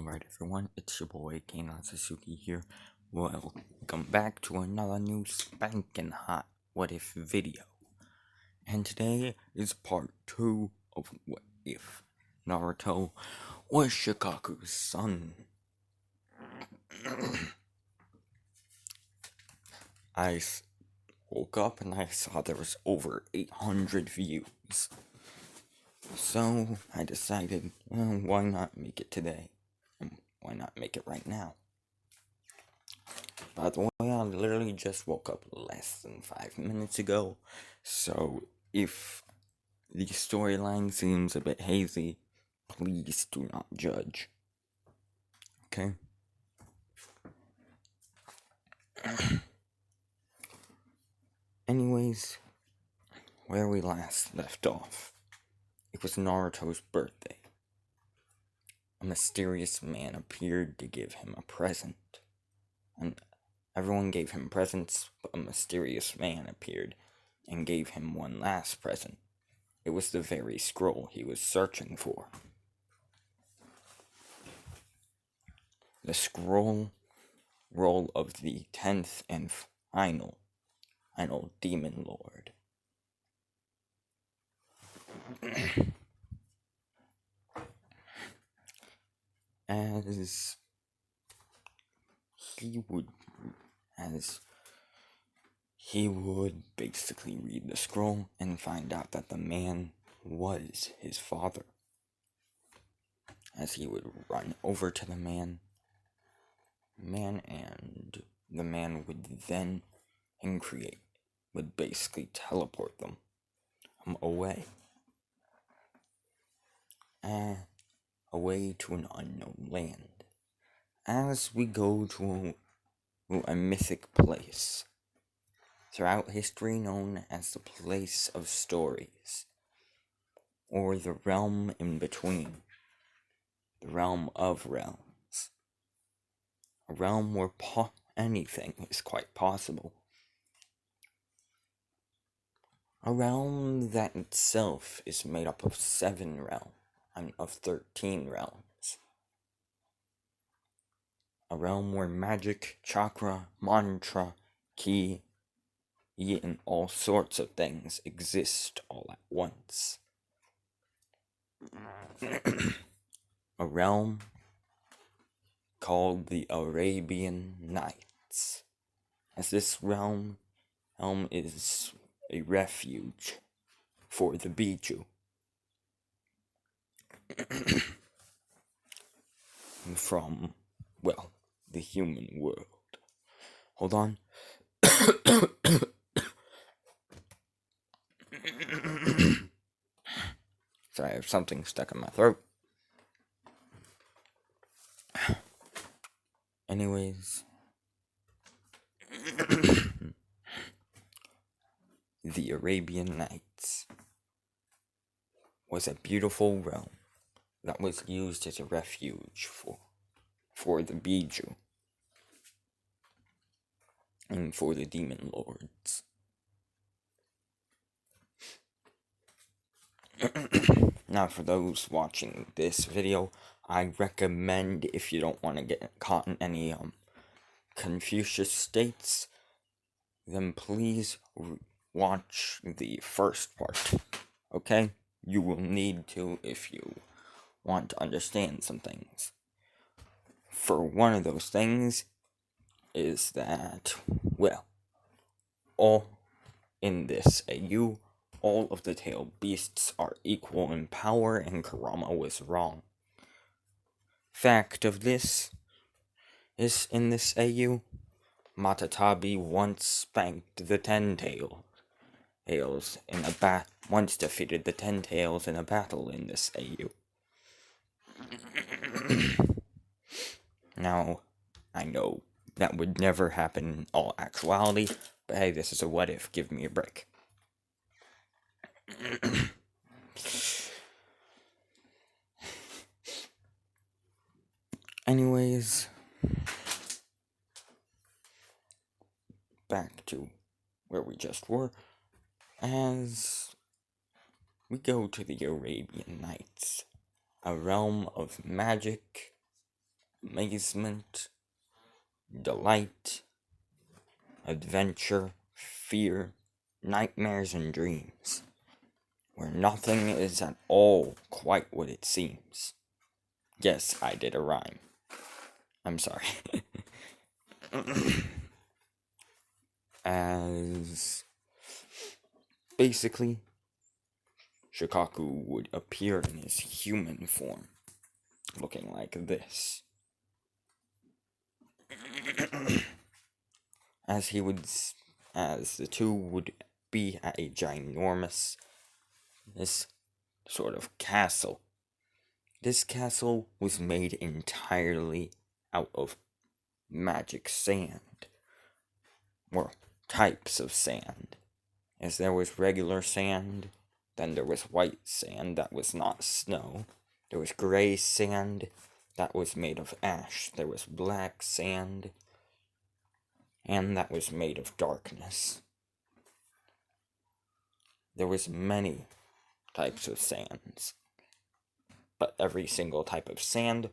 Alright everyone, it's your boy Keinan Sasuke here. Welcome back to another new spanking hot What If video. And today is part 2 of What If Naruto was Shukaku's son. I woke up and I saw there was over 800 views. So I decided, why not make it today? And why not make it right now? By the way, I literally just woke up less than 5 minutes ago, so if the storyline seems a bit hazy, please do not judge. Okay? Anyways, where we last left off, it was Naruto's birthday. A mysterious man appeared to give him a present. And everyone gave him presents, but a mysterious man appeared and gave him one last present. It was the very scroll he was searching for. The scroll of the 10th and final Demon Lord. As he would basically read the scroll and find out that the man was his father. As he would run over to the man, and the man would then would basically teleport them away to an unknown land. As we go to a mythic place throughout history known as the Place of Stories, or the realm in between, the realm of realms, a realm where anything is quite possible, a realm that itself is made up of 13 realms. A realm where magic, chakra, mantra, ki, and all sorts of things exist all at once. A realm called the Arabian Nights, as this realm is a refuge for the Biju. From, the human world. Hold on. Sorry, I have something stuck in my throat. Anyways. The Arabian Nights was a beautiful realm that was used as a refuge for the Biju and for the Demon Lords. Now, for those watching this video, I recommend, if you don't want to get caught in any Confucius states, then please watch the first part. Okay? You will need to if you want to understand some things. For one of those things is that, all in this AU, all of the tailed beasts are equal in power, and Kurama was wrong. Fact of this is, in this AU, Matatabi once spanked the 10 tails once defeated the 10 tails in a battle in this AU. Now, I know that would never happen in all actuality, but hey, this is a what if, give me a break. Anyways, back to where we just were, as we go to the Arabian Nights, a realm of magic, amazement, delight, adventure, fear, nightmares, and dreams, where nothing is at all quite what it seems. Yes, I did a rhyme. I'm sorry. As basically, Shukaku would appear in his human form, looking like this. as the two would be at a ginormous, this sort of castle. This castle was made entirely out of magic sand, or types of sand. As there was regular sand, then there was white sand that was not snow, there was gray sand that was made of ash, there was black sand, and that was made of darkness. There was many types of sands, but every single type of sand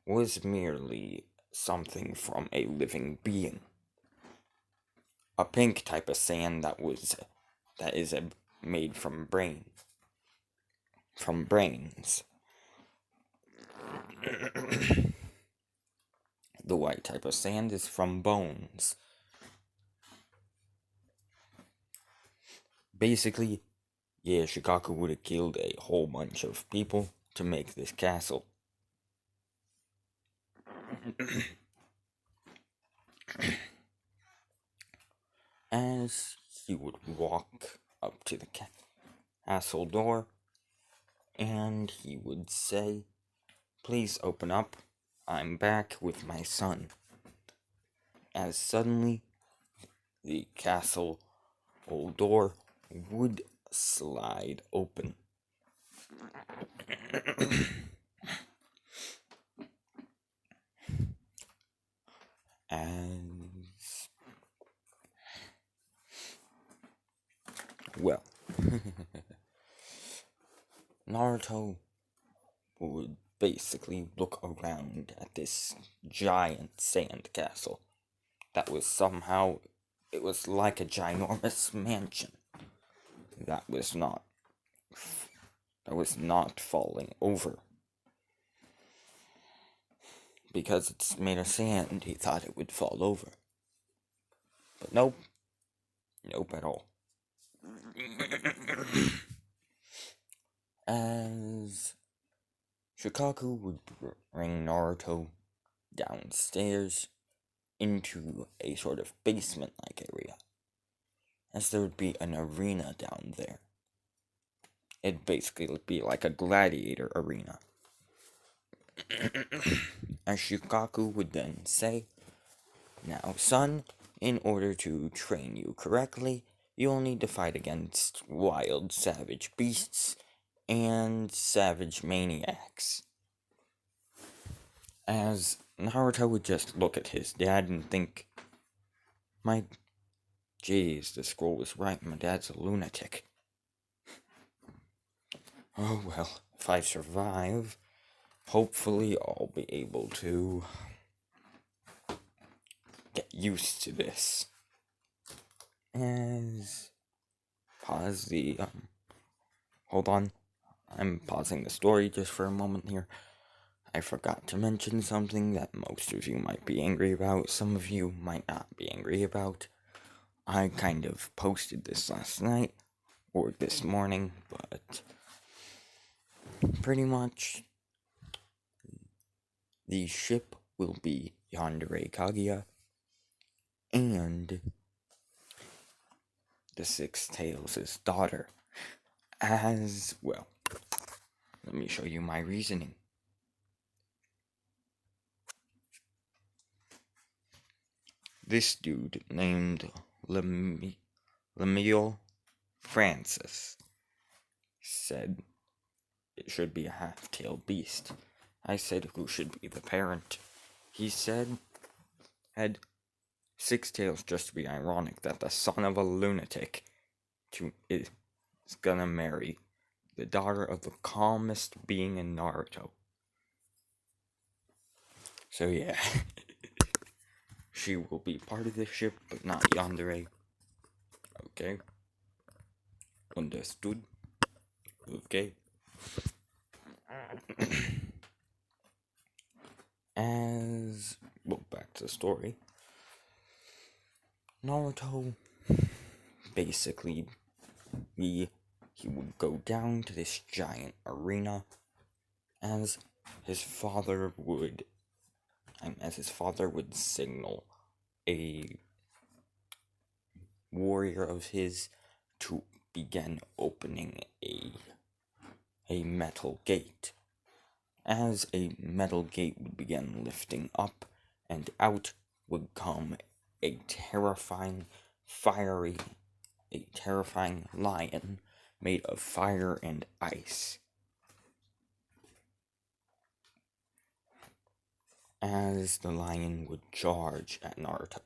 was merely something from a living being. A pink type of sand that is made from brains. The white type of sand is from bones. Basically, yeah, Shukaku would have killed a whole bunch of people to make this castle. As he would walk up to the castle door, and he would say, "Please open up, I'm back with my son." As suddenly, the castle old door would slide open. As well, Naruto would basically look around at this giant sand castle that was somehow, it was like a ginormous mansion that was not falling over. Because it's made of sand, he thought it would fall over. But nope. Nope at all. As Shukaku would bring Naruto downstairs into a sort of basement-like area, as there would be an arena down there. It'd basically be like a gladiator arena. As Shukaku would then say, "Now, son, in order to train you correctly, you'll need to fight against wild, savage beasts and savage maniacs." As Naruto would just look at his dad and think, Jeez, the scroll was right, my dad's a lunatic. Oh well, if I survive, hopefully I'll be able to get used to this. As pause the hold on. I'm pausing the story just for a moment here. I forgot to mention something that most of you might be angry about, some of you might not be angry about. I kind of posted this last night, or this morning, but pretty much the ship will be Yandere Kaguya, and the Six Tails' daughter, as well. Let me show you my reasoning. This dude named Lemuel Francis said it should be a half-tailed beast. I said, who should be the parent? He said, had Six Tails, just to be ironic that the son of a lunatic is gonna marry the daughter of the calmest being in Naruto. So yeah, she will be part of the ship, but not Yandere. Okay. Understood. Okay. Back to the story. Naruto, basically, he would go down to this giant arena as his father would, signal a warrior of his to begin opening a metal gate. As a metal gate would begin lifting up, and out would come a terrifying, lion made of fire and ice. As the lion would charge at Naruto.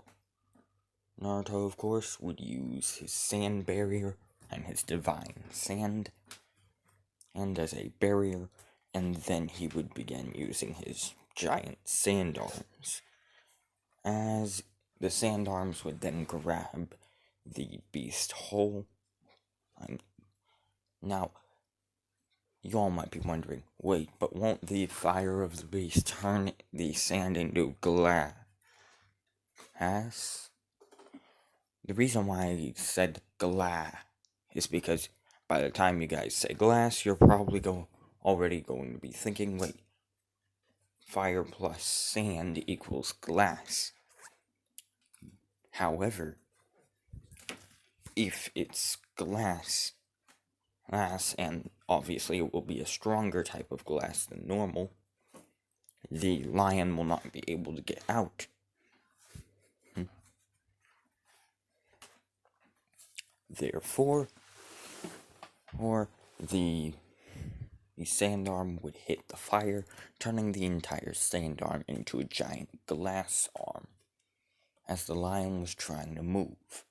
Naruto, of course, would use his sand barrier and his divine sand, and as a barrier, and then he would begin using his giant sand arms. As the sand arms would then grab the beast whole. Now, you all might be wondering, wait, but won't the fire of the beast turn the sand into glass? The reason why I said glass is because by the time you guys say glass, you're probably already going to be thinking, wait, fire plus sand equals glass. However, if it's glass, and obviously it will be a stronger type of glass than normal, the lion will not be able to get out. Therefore, the sand arm would hit the fire, turning the entire sand arm into a giant glass arm, as the lion was trying to move.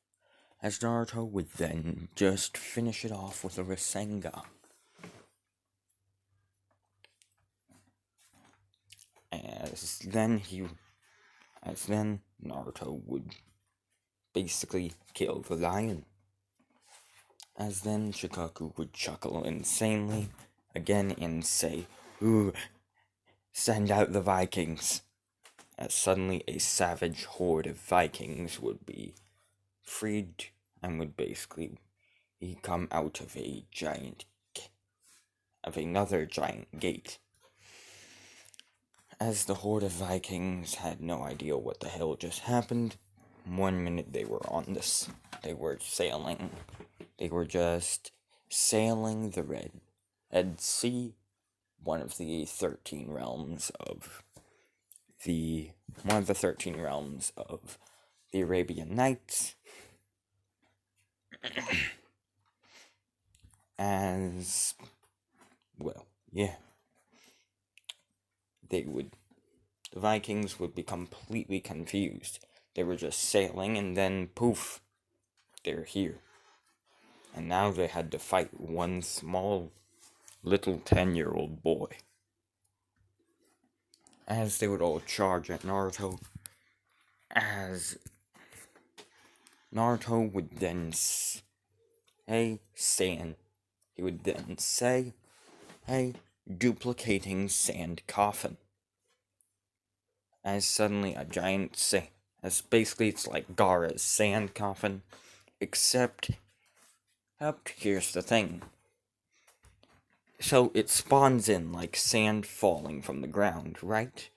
As Naruto would then just finish it off with a Rasengan. As then Naruto would basically kill the lion. As then Shukaku would chuckle insanely again and say, "Ooh, send out the Vikings." As suddenly a savage horde of Vikings would be freed and would basically come out of another giant gate. As the horde of Vikings had no idea what the hell just happened, 1 minute they were just sailing the Red Sea, one of the 13 realms of the Arabian Nights. As well, yeah. The Vikings would be completely confused. They were just sailing and then poof, they're here. And now they had to fight one small little 10-year-old boy. As they would all charge at Naruto, as Naruto would then say, he would then say, "Hey, duplicating sand coffin." As suddenly a giant as basically it's like Gaara's sand coffin, except here's the thing. So it spawns in like sand falling from the ground, right?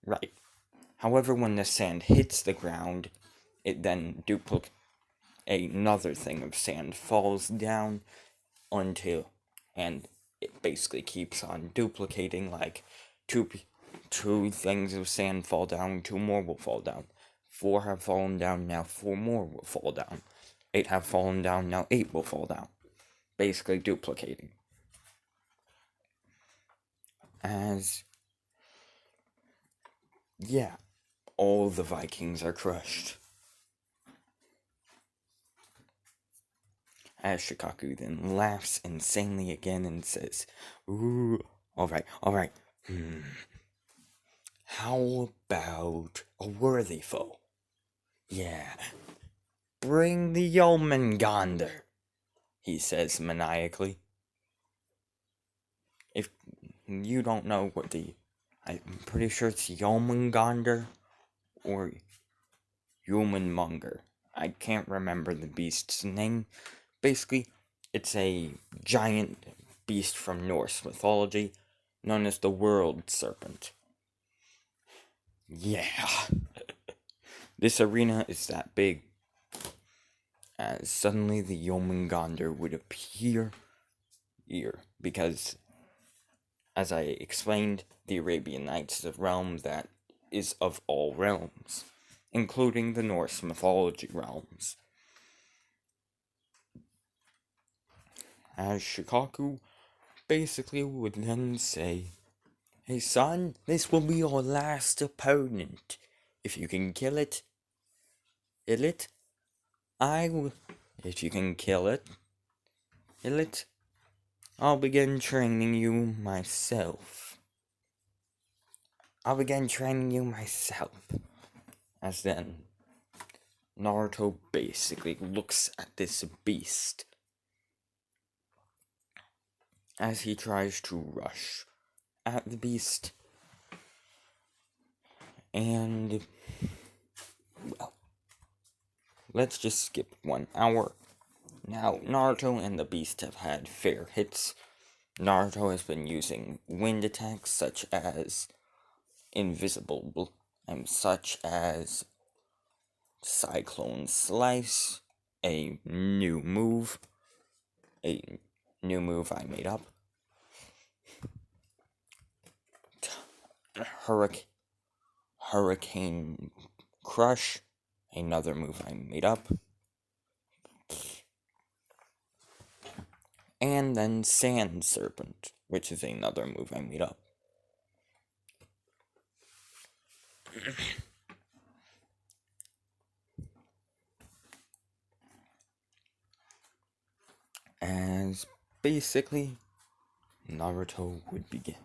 Right. However, when the sand hits the ground, it then another thing of sand falls down and it basically keeps on duplicating, like two things of sand fall down, 2 more will fall down. 4 have fallen down, now 4 more will fall down. 8 have fallen down, now 8 will fall down. Basically duplicating. All the Vikings are crushed. As Shukaku then laughs insanely again and says, "Ooh, alright. How about a worthy foe? Yeah, bring the Yeomangander, he says maniacally. If you don't know what I'm pretty sure it's Yeomangander or Humanmonger. I can't remember the beast's name. Basically, it's a giant beast from Norse mythology known as the World Serpent. Yeah. This arena is that big, as suddenly the Yeomangander would appear here, because, as I explained, the Arabian Nights is a realm that is of all realms, including the Norse mythology realms. As shukaku basically would then say, "Hey son, this will be your last opponent. If you can kill it, I will. If you can kill it, I'll begin training you myself. As then, Naruto basically looks at this beast as he tries to rush at the beast. And, well, let's just skip 1 hour. Now, Naruto and the beast have had fair hits. Naruto has been using wind attacks such as invisible and such as Cyclone Slice, a new move I made up. Hurricane Crush, another move I made up. And then Sand Serpent, which is another move I made up. As basically Naruto would begin.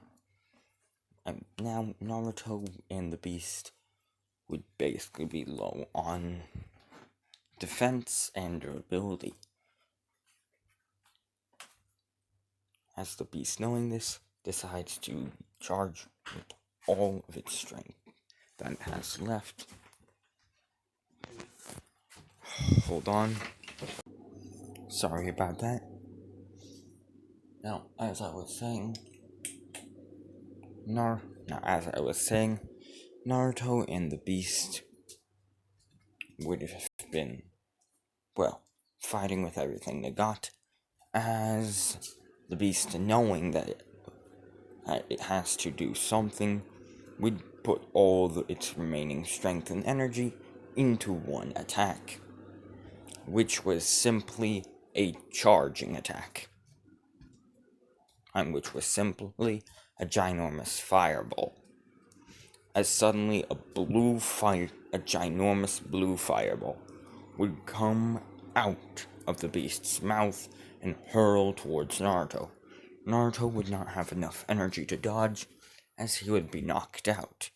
Now Naruto and the Beast would basically be low on defense and durability. As the Beast, knowing this, decides to charge with all of its strength that it has left. Hold on. Sorry about that. Now, as I was saying, Naruto and the Beast would have been, well, fighting with everything they got, as the Beast, knowing that it has to do something, would put all its remaining strength and energy into one attack, which was simply a charging attack, and which was simply a ginormous fireball. As suddenly a ginormous blue fireball would come out of the beast's mouth and hurl towards Naruto. Naruto would not have enough energy to dodge, as he would be knocked out.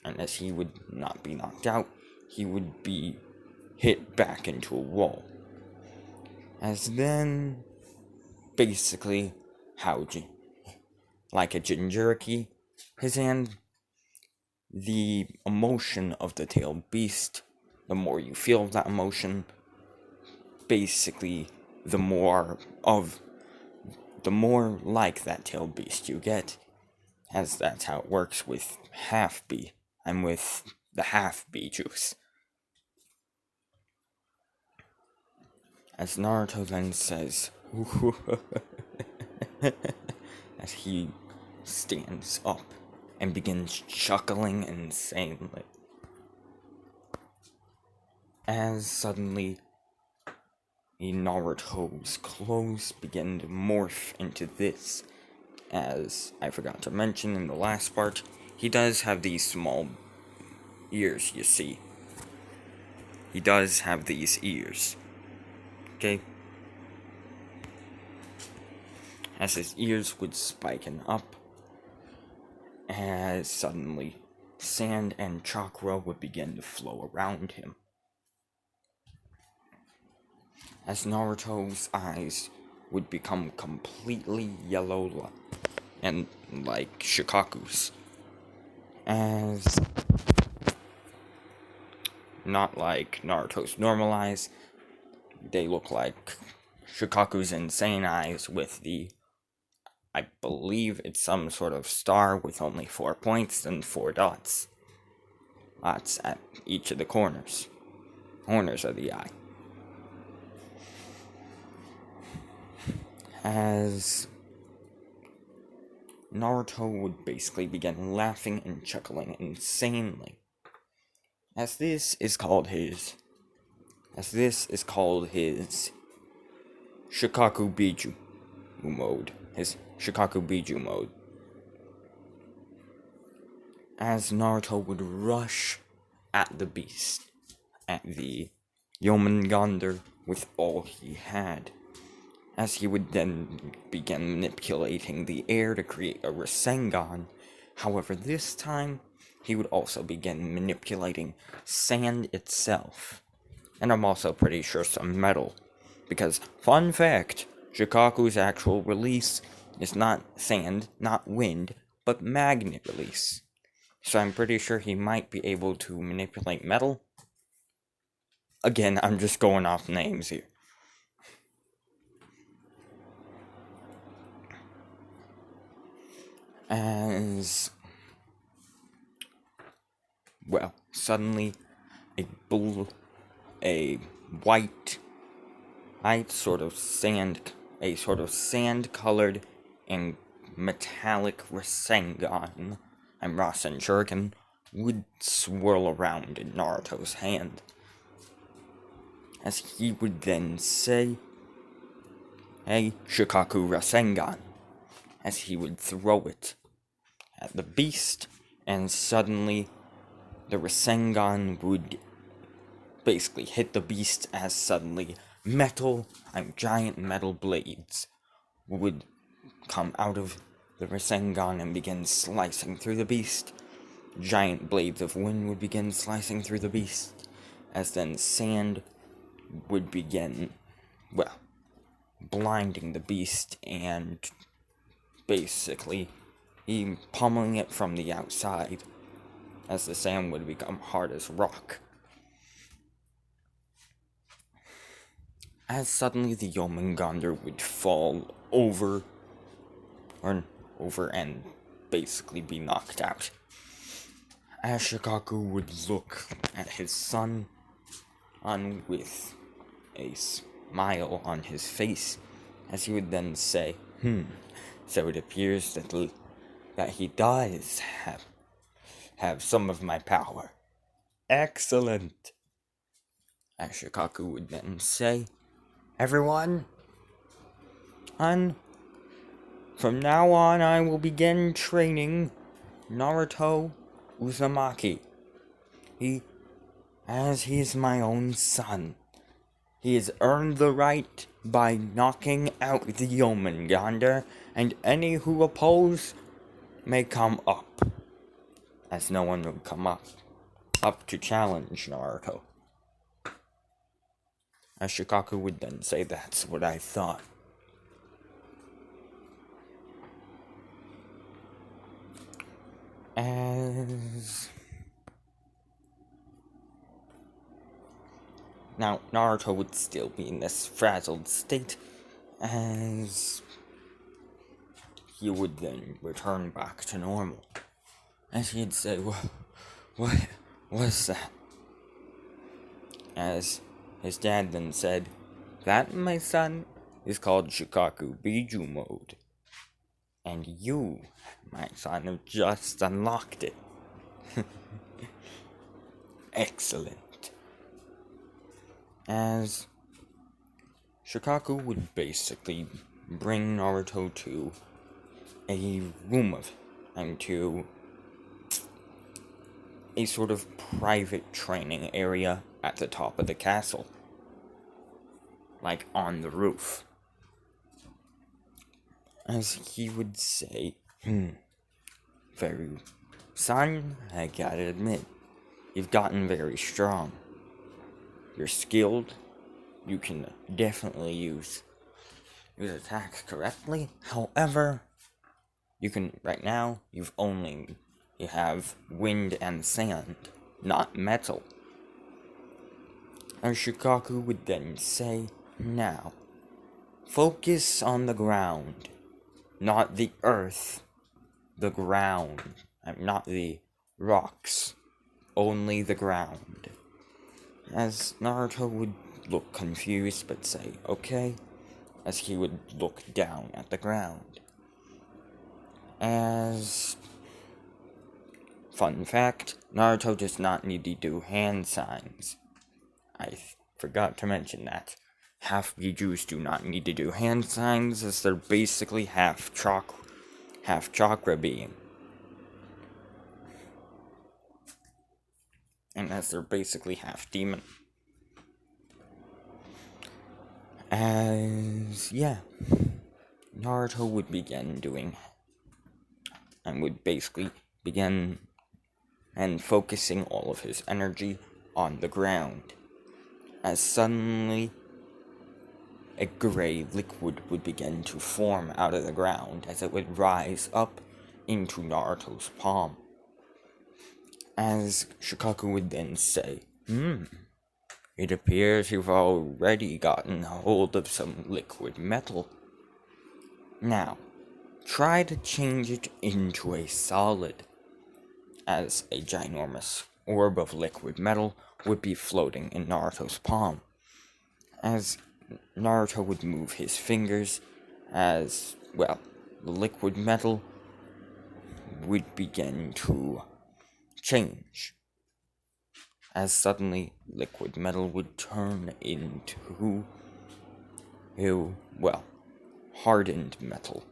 And as he would not be knocked out, he would be hit back into a wall. As then, basically, like a jinjuriki, his hand, the emotion of the tailed beast, the more you feel that emotion, basically, the more like that tailed beast you get, as that's how it works with half-B. I'm with the half-B juice. As Naruto then says, as he stands up and begins chuckling insanely. As suddenly, Naruto's clothes begin to morph into this. As I forgot to mention in the last part, he does have these small ears, you see. He does have these ears. Okay? As his ears would spiken up, as suddenly sand and chakra would begin to flow around him. As Naruto's eyes would become completely yellow and like shukaku's. As not like Naruto's normal eyes, they look like Shukaku's insane eyes with I believe it's some sort of star with only 4 points and 4 dots. Dots at each of the corners of the eye. As Naruto would basically begin laughing and chuckling insanely. As this is called his Shukaku Biju mode. His Shukaku Biju mode. As Naruto would rush at the beast, at the Yomengander with all he had, as he would then begin manipulating the air to create a Rasengan. However, this time, he would also begin manipulating sand itself. And I'm also pretty sure some metal. Because, fun fact, Shukaku's actual release is not sand, not wind, but magnet release. So I'm pretty sure he might be able to manipulate metal. Again, I'm just going off names here. As well, suddenly a white sort of sand-colored and metallic Rasengan and Rasen Shuriken would swirl around in Naruto's hand, as he would then say, "Hey, Shukaku Rasengan," as he would throw it at the beast, and suddenly the Rasengan would basically hit the beast, as suddenly giant metal blades would come out of the Rasengan and begin slicing through the beast. Giant blades of wind would begin slicing through the beast, as then sand would begin, blinding the beast and basically pummeling it from the outside, as the sand would become hard as rock. As suddenly the Yomengander would fall over and basically be knocked out. As Shukaku would look at his son with a smile on his face, as he would then say, so it appears that he does have some of my power. Excellent. As Shukaku would then say, "Everyone, from now on I will begin training Naruto Uzumaki. As he is my own son, he has earned the right by knocking out the Yomengander, and any who oppose may come up." As no one would come up to challenge Naruto. As Shukaku would then say, "That's what I thought." As now, Naruto would still be in this frazzled state, as he would then return back to normal. As he'd say, what was that?" As his dad then said, "That, my son, is called Shukaku Biju mode. And you, my son, have just unlocked it." Excellent. As Shukaku would basically bring Naruto to a to a sort of private training area at the top of the castle. Like on the roof. As he would say, Son, I gotta admit, you've gotten very strong. You're skilled. You can definitely use attacks correctly. However, right now, you have wind and sand, not metal. And Shukaku would then say, now, focus on the ground, not the earth, the ground, not the rocks, only the ground. As Naruto would look confused but say, okay, as he would look down at the ground. As fun fact, Naruto does not need to do hand signs. I forgot to mention that. Half Bijus do not need to do hand signs, as they're basically half chakra being. And as they're basically half demon. Naruto would begin doing, and would basically begin and focusing all of his energy on the ground. As suddenly, a gray liquid would begin to form out of the ground as it would rise up into Naruto's palm. As Shukaku would then say, it appears you've already gotten hold of some liquid metal. Now, try to change it into a solid, as a ginormous orb of liquid metal would be floating in Naruto's palm. As Naruto would move his fingers, the liquid metal would begin to change. As suddenly, liquid metal would turn into, hardened metal.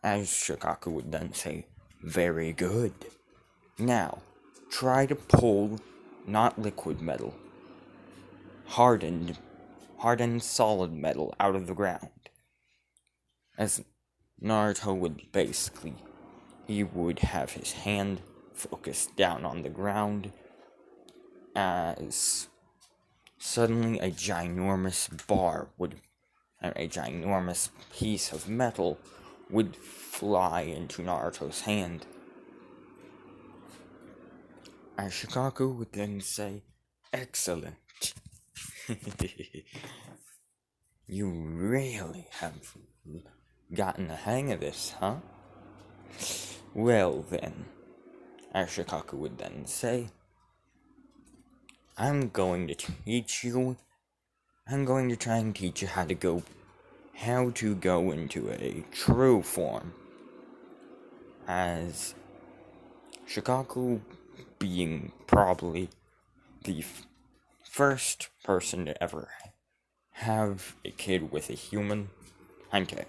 As Shukaku would then say, very good. Now, try to pull, not liquid metal, hardened solid metal out of the ground. As Naruto would he would have his hand focused down on the ground, as suddenly a ginormous piece of metal would fly into Naruto's hand. As Shukaku would then say, excellent. You really have gotten the hang of this, huh? Well then, as Shukaku would then say, I'm going to try and teach you how to go into a true form. As Shukaku being probably the first person to ever have a kid with a human. Okay,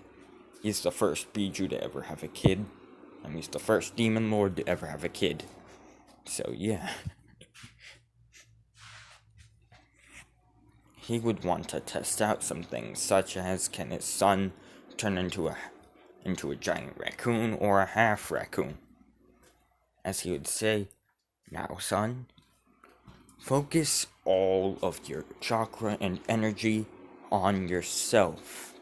he's the first Biju to ever have a kid, and he's the first demon lord to ever have a kid. So yeah. He would want to test out some things, such as can his son turn into a giant raccoon or a half raccoon. As he would say, now son, focus all of your chakra and energy on yourself.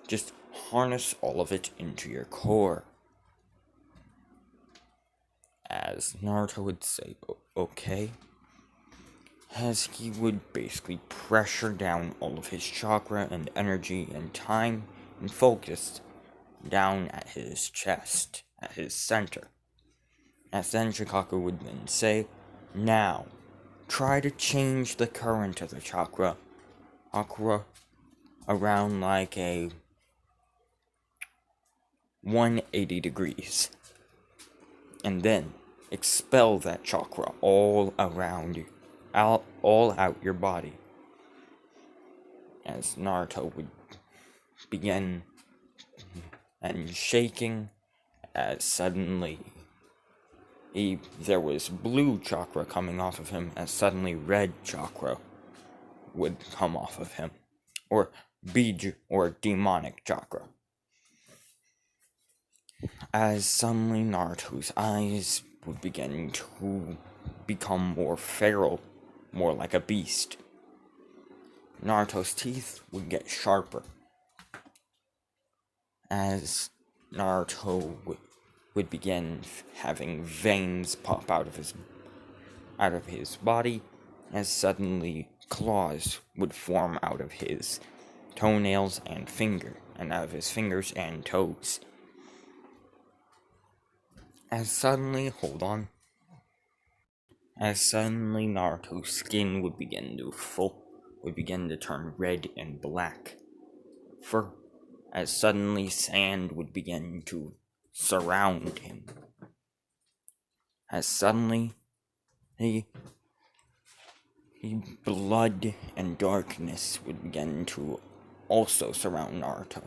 Just harness all of it into your core. As Naruto would say, okay. As he would basically pressure down all of his chakra and energy and time and focus down at his chest, at his center. As then Shukaku would then say, now, try to change the current of the chakra around like a 180 degrees. And then expel that chakra all around you, all out your body. As Naruto would begin and shaking, as suddenly there was blue chakra coming off of him, as suddenly red chakra would come off of him, or demonic chakra. as suddenly Naruto's eyes would begin to become more feral, more like a beast. Naruto's teeth would get sharper as Naruto would begin having veins pop out of his body, as suddenly claws would form out of his toenails and out of his fingers and toes. Hold on. As suddenly Naruto's skin would begin to turn red and black. As suddenly sand would begin to surround him. As suddenly he blood and darkness would begin to also surround Naruto.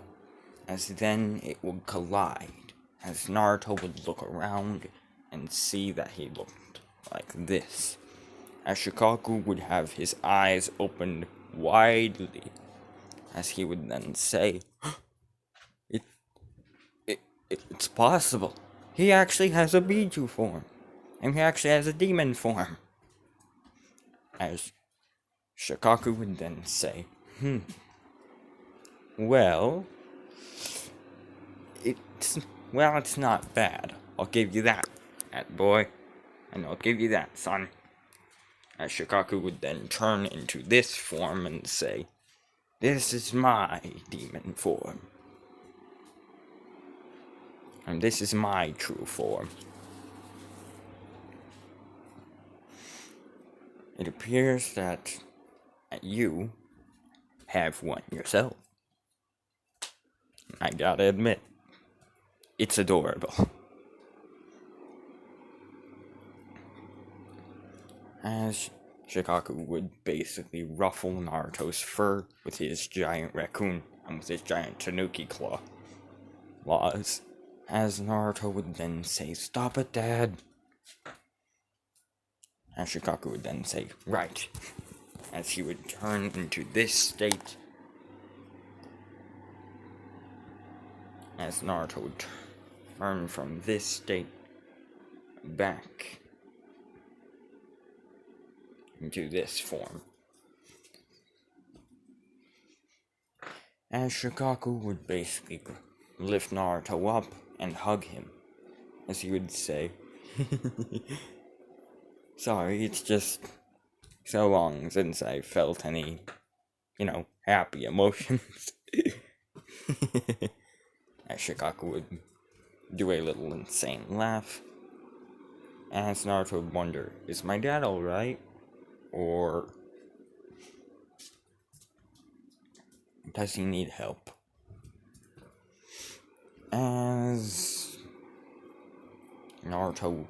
As then it would collide, as Naruto would look around and see that he looked like this. As Shukaku would have his eyes opened widely, as he would then say, it's possible. He actually has a Biju form, and he actually has a demon form. As Shukaku would then say, well, it's not bad. I'll give you that boy. And I'll give you that, son. As Shukaku would then turn into this form and say, this is my demon form. And this is my true form. It appears that you have one yourself. I gotta admit, it's adorable. As Shukaku would basically ruffle Naruto's fur with his giant raccoon and with his giant tanuki claws. As Naruto would then say, stop it, Dad. As Shukaku would then say, right. As he would turn into this state. As Naruto would turn from this state back into this form. As Shukaku would basically lift Naruto up and hug him. As he would say, sorry, it's just so long since I felt any, happy emotions. As Shukaku would do a little insane laugh. As Naruto would wonder, is my dad alright? Or does he need help? As Naruto,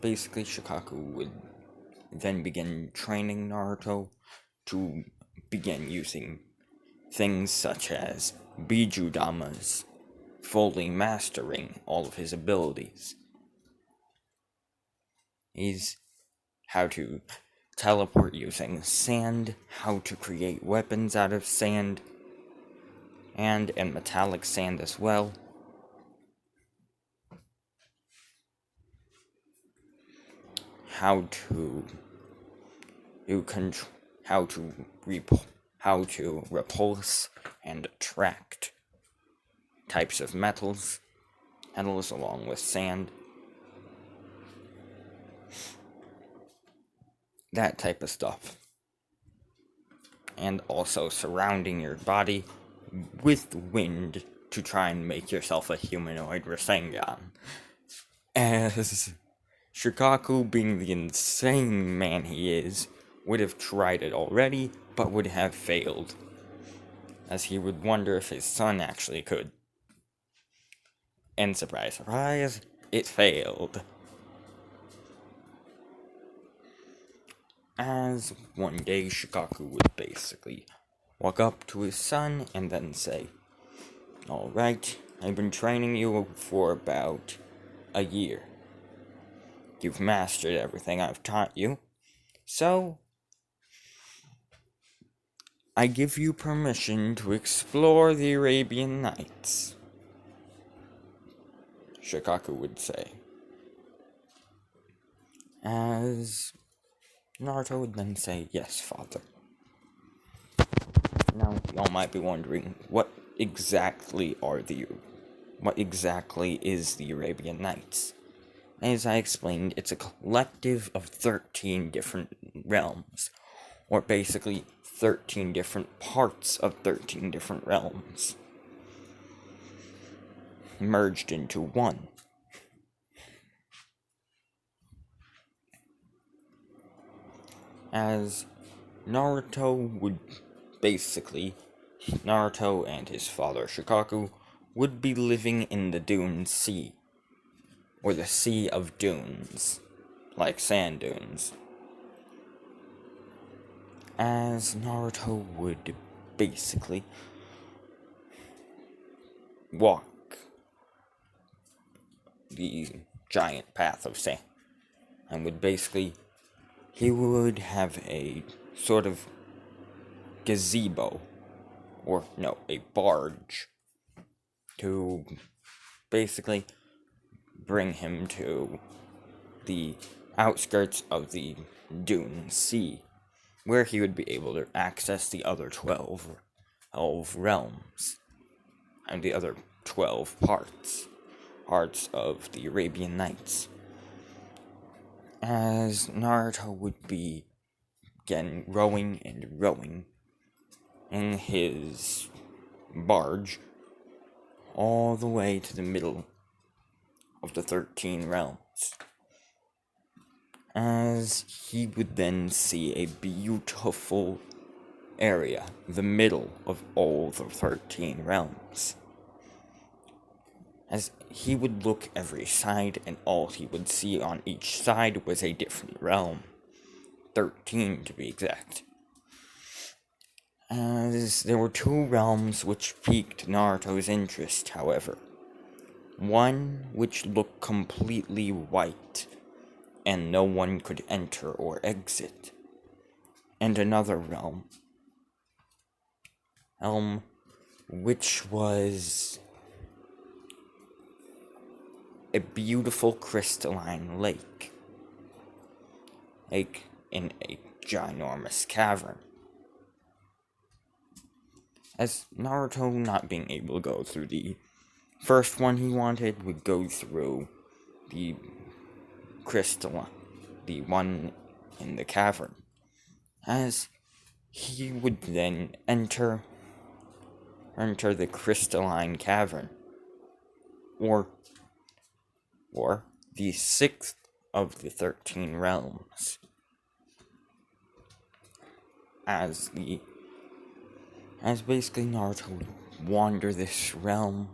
basically Shukaku would then begin training Naruto to begin using things such as Biju Damas, fully mastering all of his abilities. He's how to teleport using sand, how to create weapons out of sand, and metallic sand as well. How to repulse and attract types of metals along with sand. That type of stuff. And also surrounding your body with wind to try and make yourself a humanoid Rasengan. As Shukaku, being the insane man he is, would have tried it already, but would have failed. As he would wonder if his son actually could. And surprise, surprise, it failed. As one day Shukaku would basically walk up to his son and then say, alright, I've been training you for about a year. You've mastered everything I've taught you, so I give you permission to explore the Arabian Nights. Shukaku would say. As Naruto would then say, "Yes, father." Now, y'all might be wondering, what exactly is the Arabian Nights? As I explained, it's a collective of 13 different realms, or basically 13 different parts of 13 different realms, merged into one. As Naruto and his father Shukaku would be living in the Dune Sea, or the Sea of Dunes, like sand dunes. As Naruto would basically walk the giant path of sand, and he would have a sort of gazebo, or no, a barge, to basically bring him to the outskirts of the Dune Sea, where he would be able to access the other 12 realms, and the other 12 parts of the Arabian Nights. As Naruto would be again rowing in his barge all the way to the middle of the 13 realms, as he would then see a beautiful area, the middle of all the 13 realms. As he would look every side, and all he would see on each side was a different realm. 13 to be exact. As there were two realms which piqued Naruto's interest, however. One which looked completely white, and no one could enter or exit. And another realm which was a beautiful crystalline lake in a ginormous cavern. As Naruto, not being able to go through the first one he wanted, would go through the crystalline, the one in the cavern, as he would then enter the crystalline cavern, or the 6th of the 13 realms, as basically Naruto would wander this realm,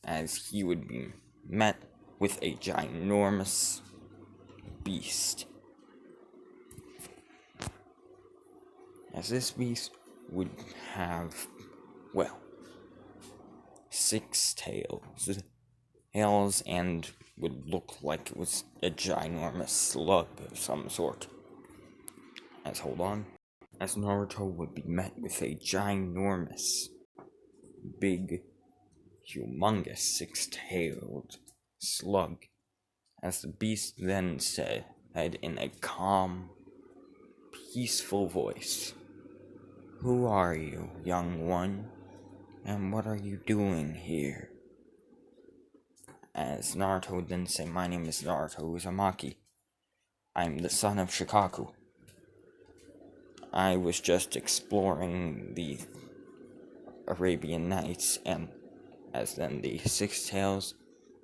as he would be met with a ginormous beast. As this beast would have, 6 tails, and would look like it was a ginormous slug of some sort. As Naruto would be met with a ginormous, big, humongous 6-tailed slug, as the beast then said in a calm, peaceful voice, "Who are you, young one, and what are you doing here?" As Naruto would then say, "My name is Naruto Uzumaki. I'm the son of Shukaku. I was just exploring the Arabian Nights," and as then the 6 tails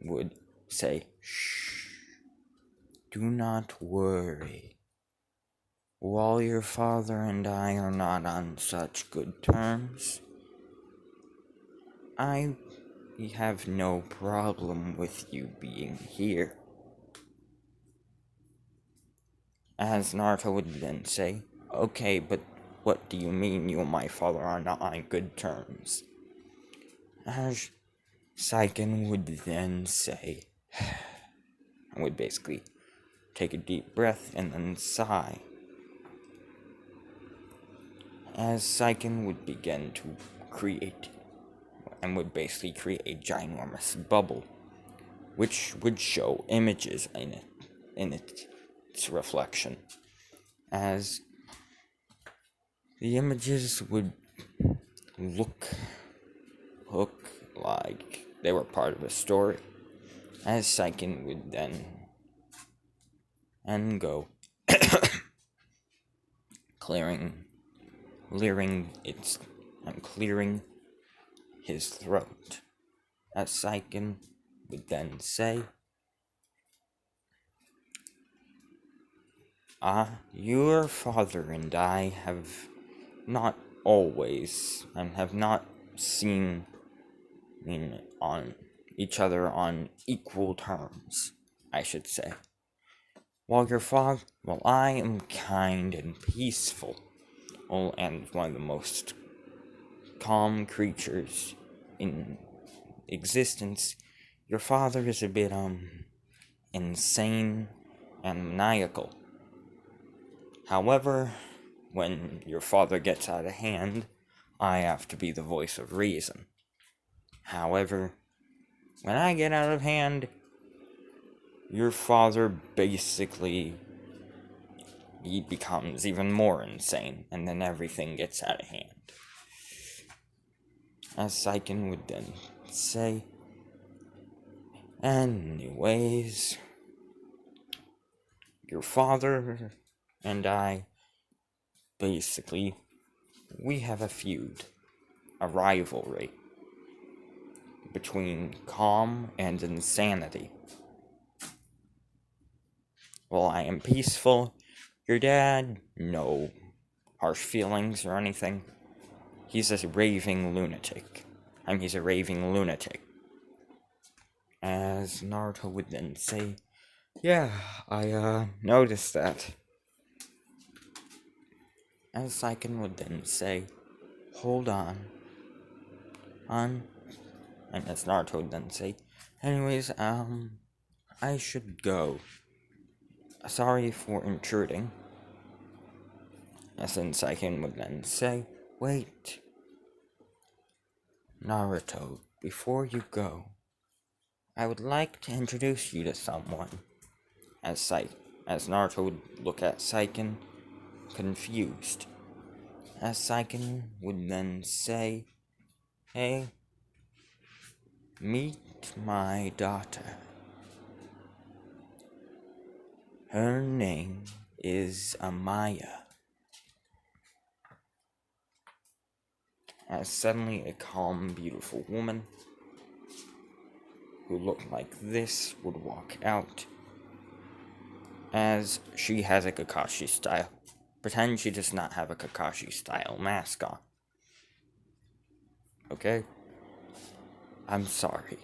would say, "Shh, do not worry. While your father and I are not on such good terms, I have no problem with you being here." As Naruto would then say, "Okay, but what do you mean you and my father are not on good terms?" As Saiken would then say, and would basically take a deep breath and then sigh, as Saiken would begin to create and would basically create a ginormous bubble, which would show images in its reflection, as the images would look like they were part of a story, as Seiken would then and go clearing his throat, as Seiken would then say, your father and I have not always, and have not seen on each other on equal terms, I should say. While I am kind and peaceful, and one of the most calm creatures in existence, your father is a bit, insane and maniacal. However, when your father gets out of hand, I have to be the voice of reason. However, when I get out of hand, your father basically, he becomes even more insane, and then everything gets out of hand. As Seiken would then say, anyways, your father and I, basically, we have a feud, a rivalry, between calm and insanity. While I am peaceful, your dad, no harsh feelings or anything. He's a raving lunatic. He's a raving lunatic. As Naruto would then say, yeah, I noticed that. As Seiken would then say, hold on. And as Naruto would then say, anyways, I should go. Sorry for intruding. As then Seiken would then say, wait. Naruto, before you go, I would like to introduce you to someone. As Naruto would look at Seiken, confused. As Seiken would then say, hey, meet my daughter. Her name is Amaya. As suddenly a calm, beautiful woman who looked like this would walk out, as she has a Kakashi style. Pretend she does not have a Kakashi style mask on. Okay? I'm sorry.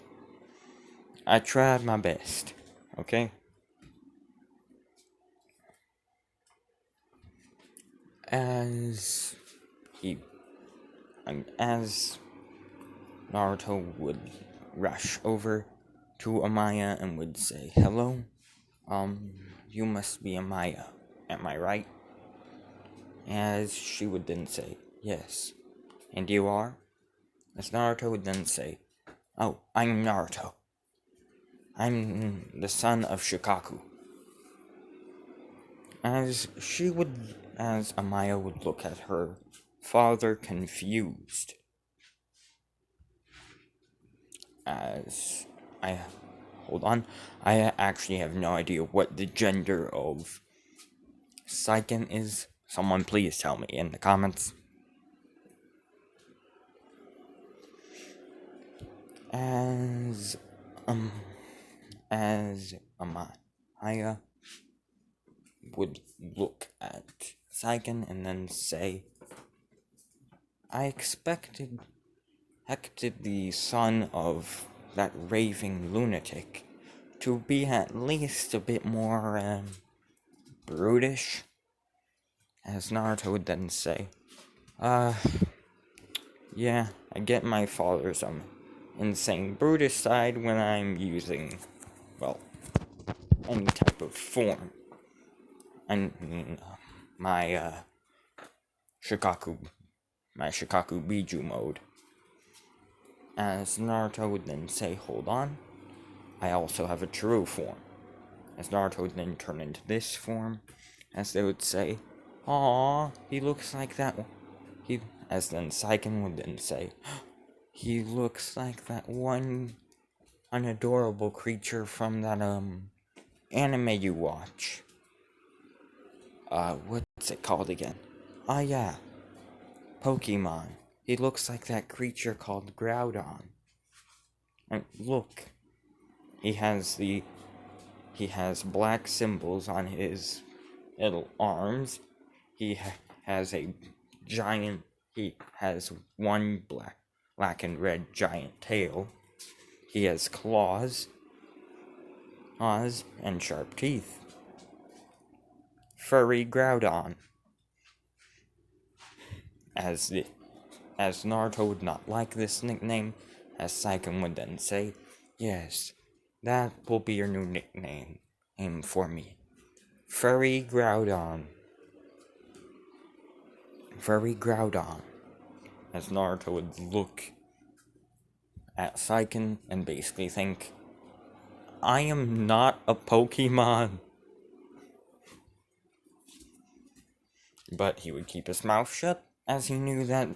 I tried my best. Okay? As Naruto would rush over to Amaya and would say, hello? You must be Amaya. Am I right? As she would then say, yes. And you are? As Naruto would then say, oh, I'm Naruto. I'm the son of Shukaku. As Amaya would look at her father confused. Hold on, I actually have no idea what the gender of Seiken is. Someone please tell me in the comments. As Amaya would look at Seiken and then say, I expected the son of that raving lunatic to be at least a bit more, brutish. As Naruto would then say, yeah, I get my father's, insane brutish side when I'm using, well, any type of form. And my Shukaku Biju mode. As Naruto would then say, hold on, I also have a true form. As Naruto would then turn into this form, as they would say, "Aww, he looks like that one." As then Saiken would then say, "He looks like that one unadorable creature from that, anime you watch. What's it called again? Ah, yeah, Pokemon. He looks like that creature called Groudon. And look, he has black symbols on his little arms. He has a giant. He has one black and red giant tail. He has claws, and sharp teeth. Furry Groudon." As Naruto would not like this nickname, as Saiken would then say, "Yes, that will be your new nickname. Aim for me. Furry Groudon. Furry Groudon." As Naruto would look at Saiken and basically think, "I am not a Pokemon." But he would keep his mouth shut, as he knew that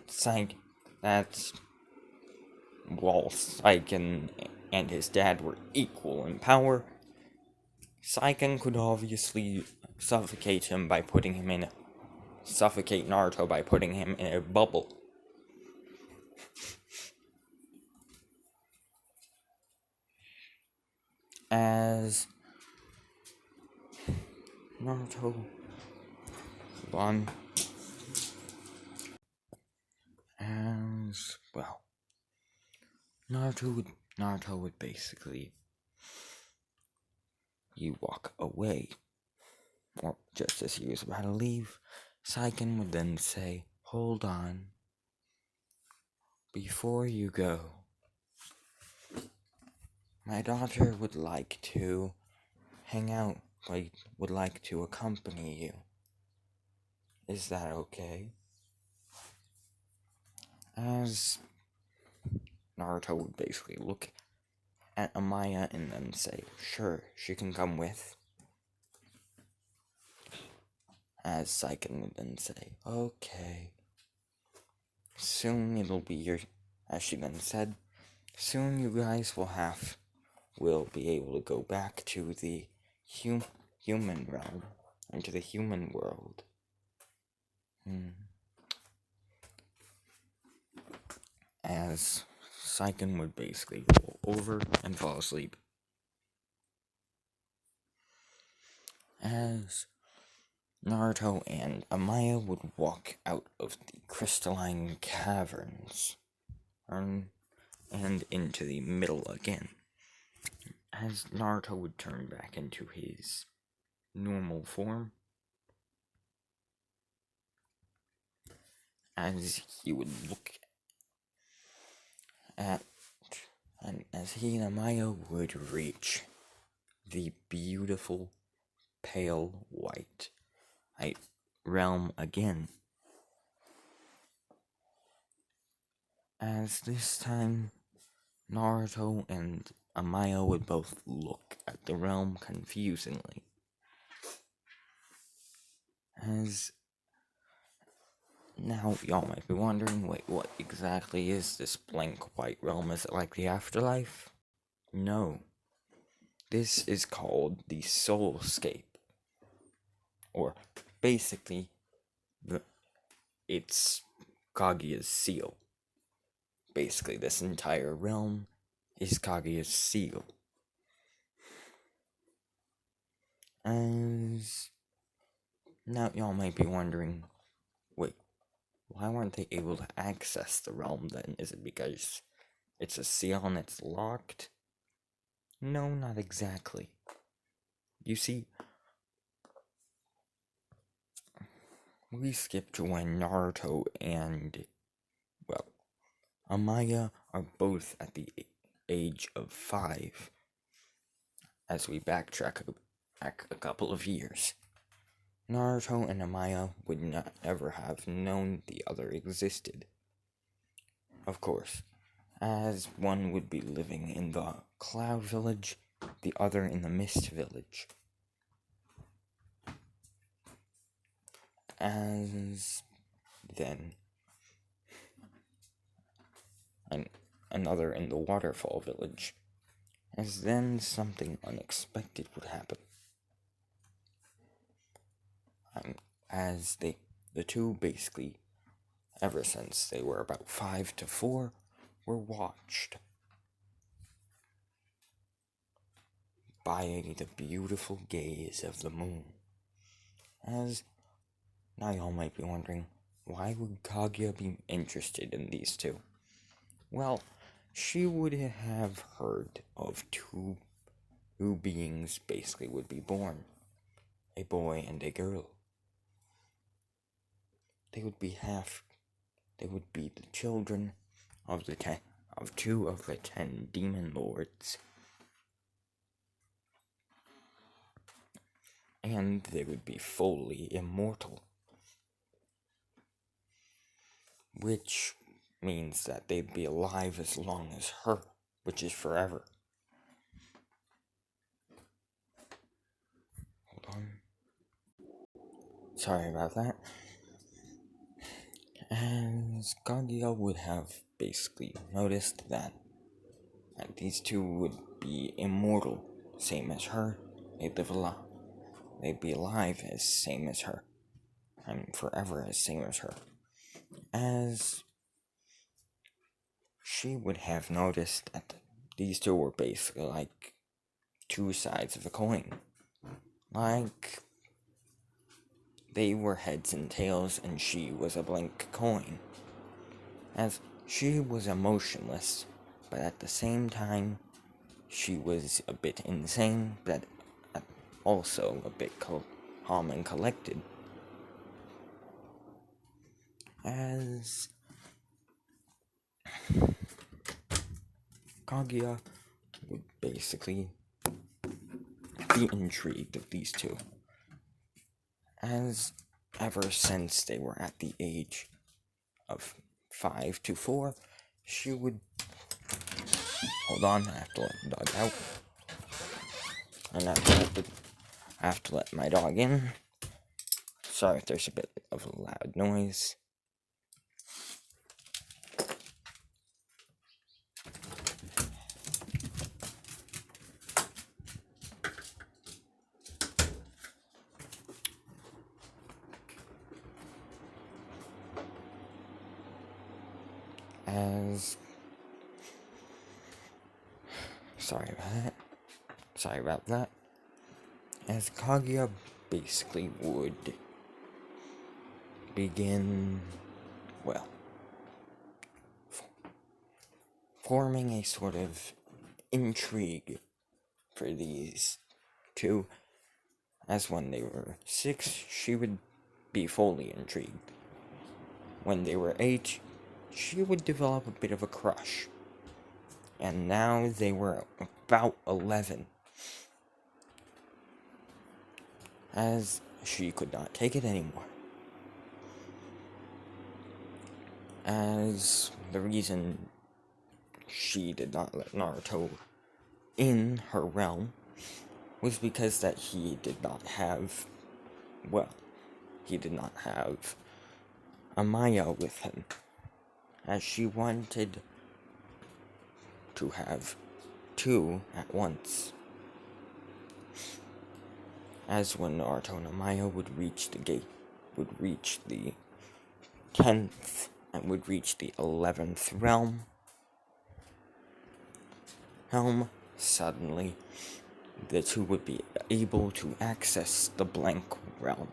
while Saiken and his dad were equal in power, Saiken could obviously suffocate Naruto by putting him in a bubble. As Naruto won, as well, Naruto would basically, you walk away, or just as he was about to leave, Saiken would then say, "Hold on, before you go, my daughter would like to hang out, would like to accompany you. Is that okay?" As Naruto would basically look at Amaya and then say, "Sure, she can come with." As Saiken would then say, "Okay. Soon it'll be as she then said, "Soon you guys will be able to go back to the human realm, into the human world." As Saiken would basically roll over and fall asleep. As Naruto and Amaya would walk out of the crystalline caverns and into the middle again. As Naruto would turn back into his normal form, as he would look at, and as he and Amaya would reach the beautiful pale white realm again. As this time, Naruto and Amaya would both look at the realm confusingly. As now, y'all might be wondering, wait, what exactly is this blank white realm? Is it like the afterlife? No. This is called the Soulscape. Or, basically, it's Kaguya's seal. Basically, this entire realm is Kaguya's seal. As now, y'all might be wondering, wait, why weren't they able to access the realm then? Is it because it's a seal and it's locked? No, not exactly. You see, we skip to when Naruto and, well, Amaya are both at the age of 5, as we backtrack a couple of years. Naruto and Amaya would not ever have known the other existed. Of course, as one would be living in the Cloud Village, the other in the Mist Village. As then another in the Waterfall Village, as then something unexpected would happen. As the two basically, ever since they were about 5 to 4, were watched by the beautiful gaze of the moon. As now y'all might be wondering, why would Kaguya be interested in these two? Well, she would have heard of two beings basically would be born, a boy and a girl. They would be the children of two of the 10 demon lords. And they would be fully immortal. Which means that they'd be alive as long as her, which is forever. Hold on. Sorry about that. As Kaguya would have basically noticed that these two would be immortal, same as her. They'd be alive as same as her, and forever as same as her. As she would have noticed that these two were basically like two sides of a coin. Like, they were heads and tails, and she was a blank coin. As she was emotionless, but at the same time, she was a bit insane, but also a bit calm and collected. As Kaguya would basically be intrigued of these two, as ever since they were at the age of 5 to 4, she would... Hold on, I have to let the dog out. And I have to let my dog in. Sorry if there's a bit of a loud noise. Sorry about that. As Kaguya basically would begin, well, forming a sort of intrigue for these two, as when they were 6, she would be fully intrigued. When they were 8, she would develop a bit of a crush. And now they were about 11. As she could not take it anymore. As the reason she did not let Naruto in her realm was because that he did not have Amaya with him, as she wanted to have 2 at once. As when Naruto and Amaya would reach the 10th, and would reach the 11th realm, suddenly the two would be able to access the blank realm.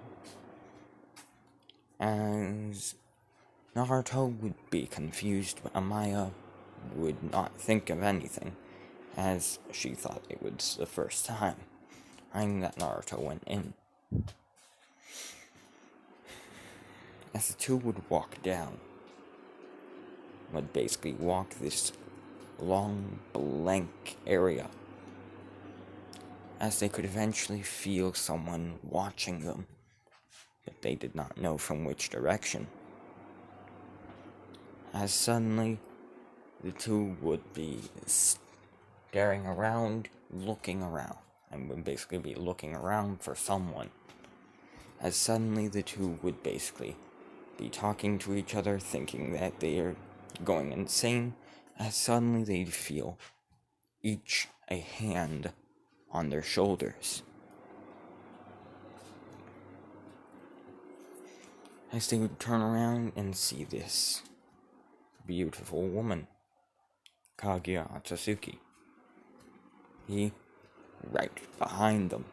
As Naruto would be confused, but Amaya would not think of anything, as she thought it was the first time that Naruto went in. As the two would walk down, would basically walk this long blank area, as they could eventually feel someone watching them, but they did not know from which direction. As suddenly, the two would be staring around, looking around, and would basically be looking around for someone. As suddenly the two would basically be talking to each other, thinking that they are going insane, as suddenly they'd feel each a hand on their shoulders. As they would turn around and see this beautiful woman, Kaguya Atsuki. He right behind them.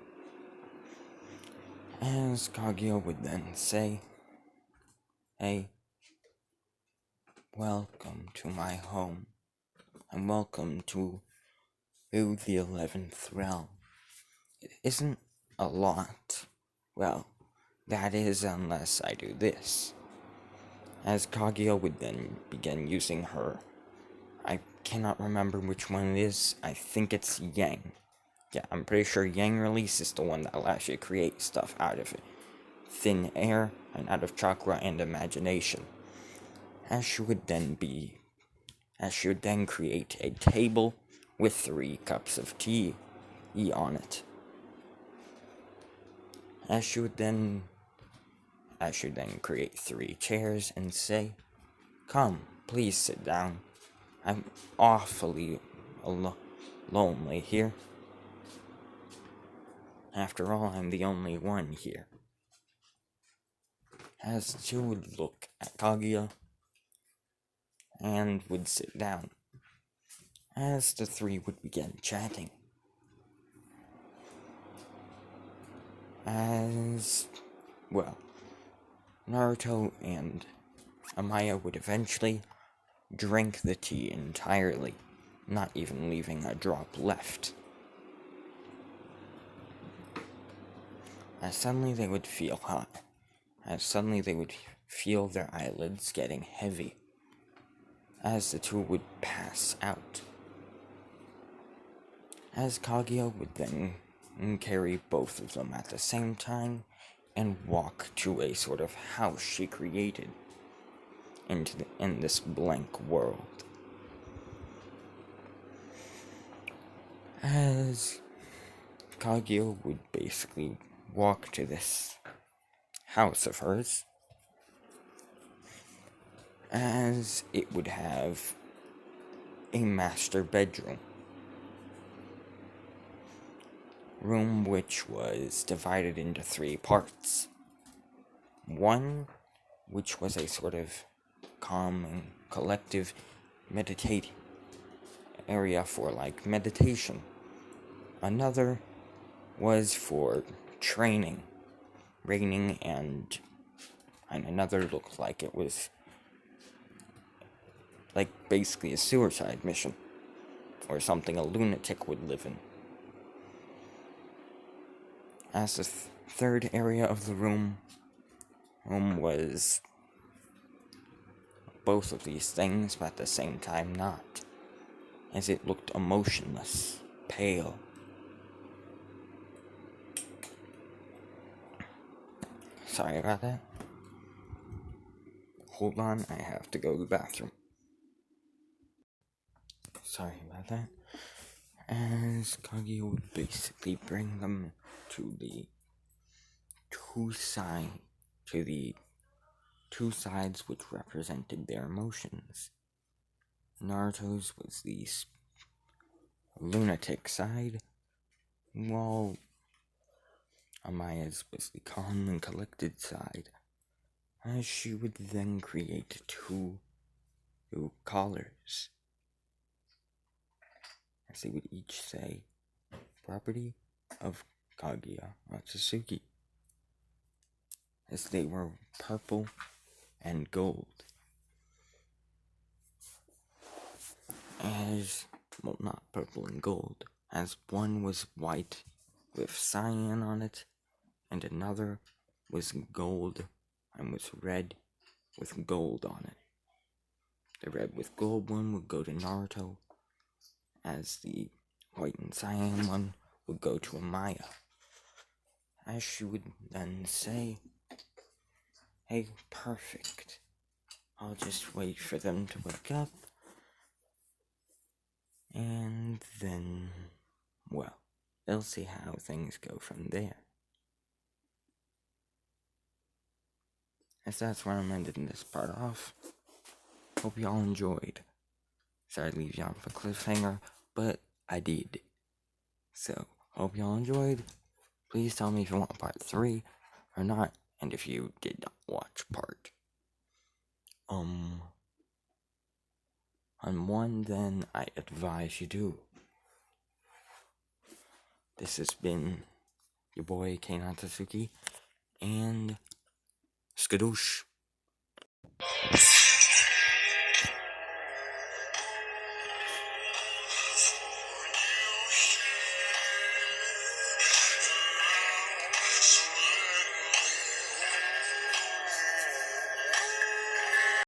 As Kaguya would then say, "Hey, welcome to my home, and welcome to the 11th realm. It isn't a lot. Well, that is unless I do this." As Kaguya would then begin using her, I cannot remember which one it is, I think it's Yang. Yeah, I'm pretty sure Yang Release is the one that allows you to create stuff out of thin air and out of chakra and imagination. As she would then create a table with 3 cups of tea on it. As she would then create 3 chairs and say, "Come, please sit down. I'm awfully lonely here. After all, I'm the only one here." As she would look at Kaguya and would sit down. As the 3 would begin chatting. Naruto and Amaya would eventually drink the tea entirely, not even leaving a drop left. As suddenly they would feel hot. As suddenly they would feel their eyelids getting heavy. As the 2 would pass out. As Kaguya would then carry both of them at the same time and walk to a sort of house she created in this blank world. As Kaguya would basically walk to this house of hers, as it would have a master bedroom. Room which was divided into 3 parts. One, which was a sort of calm and collective meditate area for meditation. Another was for training, and another looked like it was basically a suicide mission, or something a lunatic would live in. As the third area of the room was both of these things, but at the same time not, as it looked emotionless, pale. Sorry about that. Hold on, I have to go to the bathroom. Sorry about that. As Kaguya would basically bring them to the two sides which represented their emotions. Naruto's was the lunatic side, while Amaya's was the calm and collected side, as she would then create 2 collars, as they would each say, "Property of Kaguya Atsuki," as they were purple and gold. Not purple and gold, as one was white with cyan on it, and another was gold and was red with gold on it. The red with gold one would go to Naruto, as the white and cyan one would go to Amaya. As she would then say, "Hey, perfect. I'll just wait for them to wake up, And then, well, we'll see how things go from there. As that's where I'm ending this part off. Hope y'all enjoyed. Sorry to leave you on a cliffhanger, but I did. So, hope y'all enjoyed. Please tell me if you want part 3 or not, and if you did not watch part. On 1, then I advise you do. This has been your boy Keinan Tatsuki, and skadoosh.